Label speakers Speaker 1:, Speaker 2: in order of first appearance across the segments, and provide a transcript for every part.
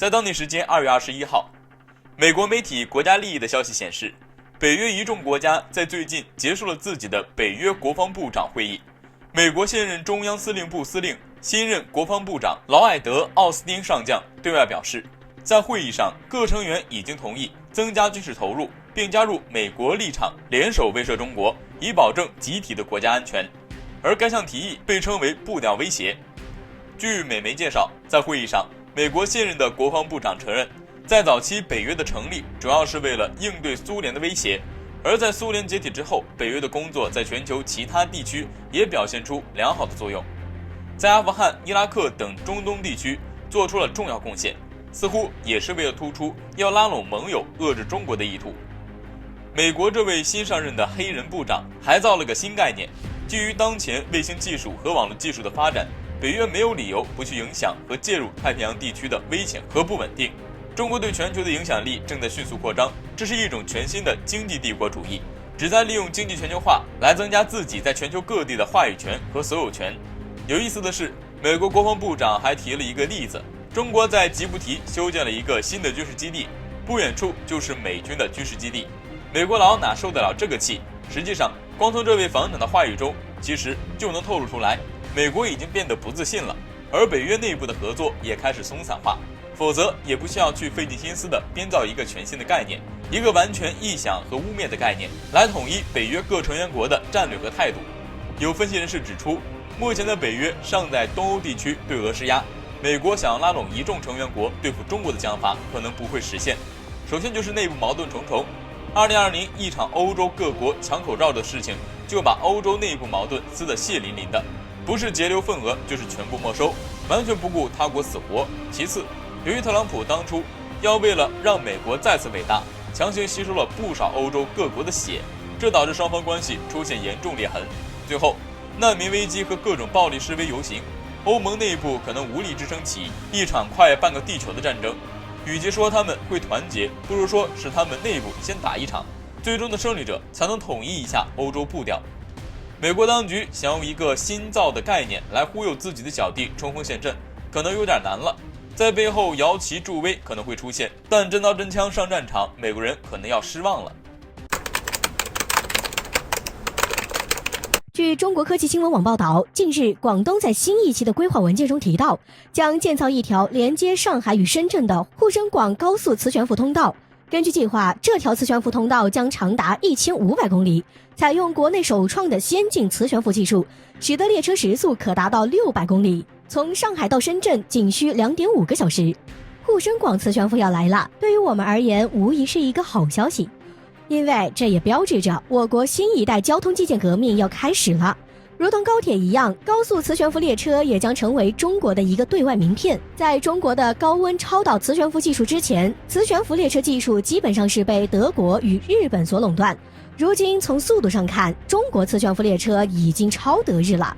Speaker 1: 在当地时间2月21号，美国媒体国家利益的消息显示，北约一众国家在最近结束了自己的北约国防部长会议。美国现任中央司令部司令、新任国防部长劳埃德·奥斯汀上将对外表示，在会议上各成员已经同意增加军事投入，并加入美国立场，联手威慑中国，以保证集体的国家安全。而该项提议被称为步调威胁。据美媒介绍，在会议上，美国现任的国防部长承认，在早期北约的成立主要是为了应对苏联的威胁，而在苏联解体之后，北约的工作在全球其他地区也表现出良好的作用，在阿富汗、伊拉克等中东地区做出了重要贡献，似乎也是为了突出要拉拢盟友遏制中国的意图。美国这位新上任的黑人部长还造了个新概念，基于当前卫星技术和网络技术的发展，北约没有理由不去影响和介入太平洋地区的危险和不稳定。中国对全球的影响力正在迅速扩张，这是一种全新的经济帝国主义，旨在利用经济全球化来增加自己在全球各地的话语权和所有权。有意思的是，美国国防部长还提了一个例子，中国在吉布提修建了一个新的军事基地，不远处就是美军的军事基地。美国佬哪受得了这个气？实际上，光从这位防长的话语中，其实就能透露出来，美国已经变得不自信了，而北约内部的合作也开始松散化。否则也不需要去费尽心思地编造一个全新的概念，一个完全臆想和污蔑的概念，来统一北约各成员国的战略和态度。有分析人士指出，目前的北约尚在东欧地区对俄施压，美国想要拉拢一众成员国对付中国的想法可能不会实现。首先就是内部矛盾重重，2020一场欧洲各国抢口罩的事情，就把欧洲内部矛盾撕得血淋淋的，不是节流份额就是全部没收，完全不顾他国死活。其次，由于特朗普当初要为了让美国再次伟大，强行吸收了不少欧洲各国的血，这导致双方关系出现严重裂痕。最后，难民危机和各种暴力示威游行，欧盟内部可能无力支撑起一场快半个地球的战争。与其说他们会团结，不如说是他们内部先打一场，最终的胜利者才能统一一下欧洲步调。美国当局想用一个新造的概念来忽悠自己的小弟冲锋陷阵，可能有点难了。在背后摇旗助威可能会出现，但真刀真枪上战场，美国人可能要失望了。
Speaker 2: 据中国科技新闻网报道，近日广东在新一期的规划文件中提到，将建造一条连接上海与深圳的沪深广高速磁悬浮通道。根据计划，这条磁悬浮通道将长达1500公里，采用国内首创的先进磁悬浮技术，使得列车时速可达到600公里，从上海到深圳仅需2.5个小时。沪深广磁悬浮要来了，对于我们而言无疑是一个好消息，因为这也标志着我国新一代交通基建革命要开始了。如同高铁一样，高速磁悬浮列车也将成为中国的一个对外名片。在中国的高温超导磁悬浮技术之前，磁悬浮列车技术基本上是被德国与日本所垄断。如今从速度上看，中国磁悬浮列车已经超德日了。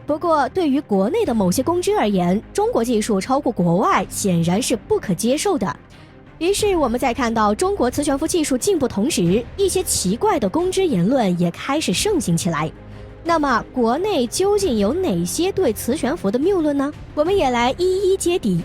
Speaker 2: 不过对于国内的某些公知而言，中国技术超过国外显然是不可接受的。于是我们在看到中国磁悬浮技术进步同时，一些奇怪的公知言论也开始盛行起来。那么国内究竟有哪些对磁悬浮的谬论呢？我们也来一一揭底。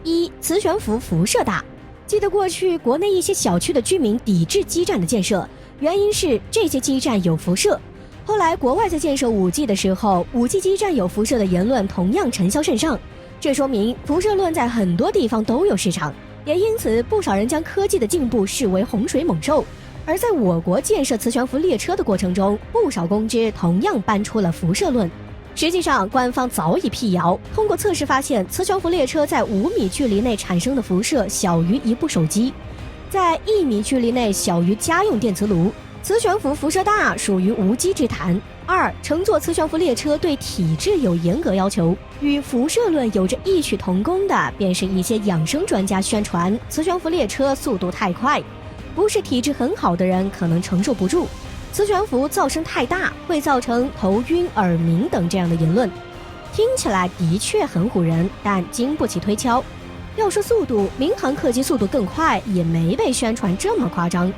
Speaker 2: 一、磁悬浮辐射大。记得过去国内一些小区的居民抵制基站的建设，原因是这些基站有辐射。后来国外在建设 5G 的时候， 5G 基站有辐射的言论同样尘嚣甚上，这说明辐射论在很多地方都有市场，也因此不少人将科技的进步视为洪水猛兽。而在我国建设磁悬浮列车的过程中，不少公知同样搬出了辐射论。实际上官方早已辟谣，通过测试发现磁悬浮列车在5米距离内产生的辐射小于一部手机，在1米距离内小于家用电磁炉。磁悬浮辐射大属于无稽之谈。二、乘坐磁悬浮列车对体质有严格要求。与辐射论有着异曲同工的，便是一些养生专家宣传磁悬浮列车速度太快，不是体质很好的人可能承受不住，磁悬浮噪声太大会造成头晕耳鸣等这样的言论，听起来的确很唬人，但经不起推敲。要说速度，民航客机速度更快也没被宣传这么夸张。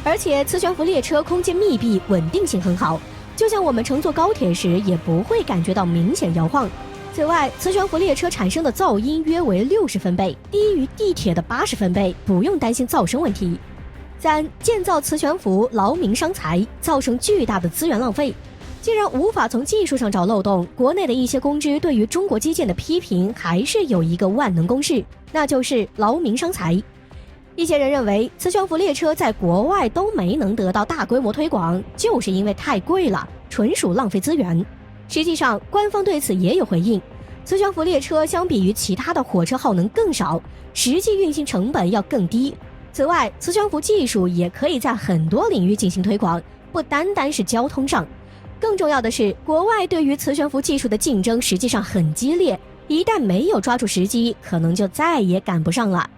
Speaker 2: 而且磁悬浮列车空间密闭，稳定性很好，就像我们乘坐高铁时也不会感觉到明显摇晃。此外，磁悬浮列车产生的噪音约为60分贝，低于地铁的80分贝，不用担心噪声问题。3. 建造磁悬浮劳民伤财，造成巨大的资源浪费。既然无法从技术上找漏洞，国内的一些公知对于中国基建的批评还是有一个万能公式，那就是劳民伤财。一些人认为磁悬浮列车在国外都没能得到大规模推广，就是因为太贵了，纯属浪费资源。实际上，官方对此也有回应，磁悬浮列车相比于其他的火车耗能更少，实际运行成本要更低。此外，磁悬浮技术也可以在很多领域进行推广，不单单是交通上。更重要的是，国外对于磁悬浮技术的竞争实际上很激烈，一旦没有抓住时机，可能就再也赶不上了。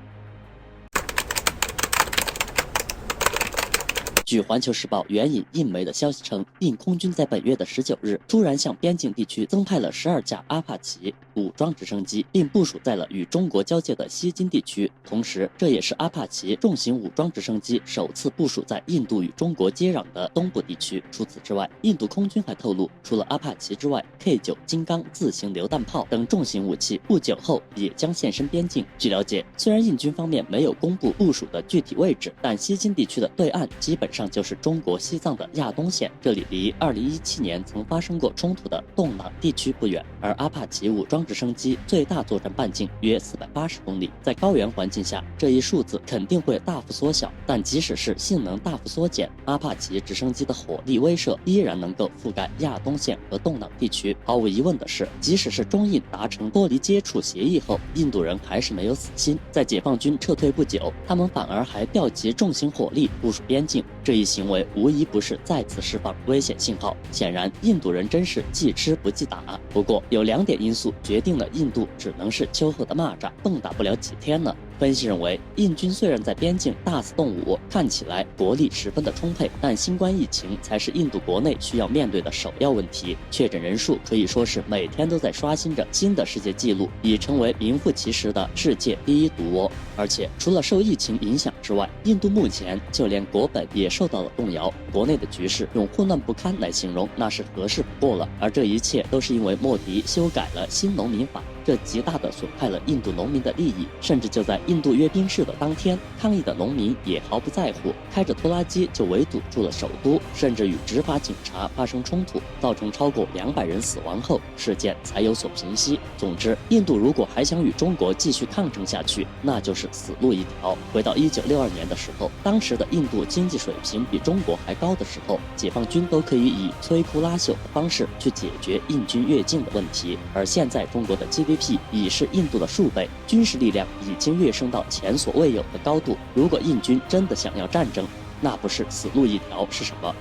Speaker 3: 据环球时报援引印媒的消息称，印空军在本月的19日突然向边境地区增派了12架阿帕奇武装直升机，并部署在了与中国交界的西金地区。同时，这也是阿帕奇重型武装直升机首次部署在印度与中国接壤的东部地区。除此之外，印度空军还透露，除了阿帕奇之外， K9 金刚自行榴弹炮等重型武器不久后也将现身边境。据了解，虽然印军方面没有公布部署的具体位置，但西金地区的对岸基本上就是中国西藏的亚东线，这里离2017年曾发生过冲突的洞朗地区不远。而阿帕奇武装直升机最大作战半径约480公里，在高原环境下，这一数字肯定会大幅缩小。但即使是性能大幅缩减，阿帕奇直升机的火力威慑依然能够覆盖亚东线和洞朗地区。毫无疑问的是，即使是中印达成脱离接触协议后，印度人还是没有死心。在解放军撤退不久，他们反而还调集重型火力部署边境，这一行为无疑不是再次释放危险信号。显然，印度人真是记吃不记打。不过，有2点因素决定了印度只能是秋后的蚂蚱，蹦跶不了几天了。分析认为，印军虽然在边境大肆动武，看起来国力十分的充沛，但新冠疫情才是印度国内需要面对的首要问题。确诊人数可以说是每天都在刷新着新的世界纪录，已成为名副其实的世界第一毒窝。而且，除了受疫情影响之外，印度目前就连国本也受到了动摇，国内的局势用混乱不堪来形容那是合适不过了。而这一切都是因为莫迪修改了新农民法，这极大地损害了印度农民的利益，甚至就在印度阅兵式的当天，抗议的农民也毫不在乎，开着拖拉机就围堵住了首都，甚至与执法警察发生冲突，造成超过200人死亡后，事件才有所平息。总之，印度如果还想与中国继续抗争下去，那就是死路一条。回到1962年的时候，当时的印度经济水平比中国还高的时候，解放军都可以以摧枯拉朽的方式去解决印军越境的问题，而现在中国的 GDP 已是印度的数倍，军事力量已经跃升到前所未有的高度。如果印军真的想要战争，那不是死路一条是什么？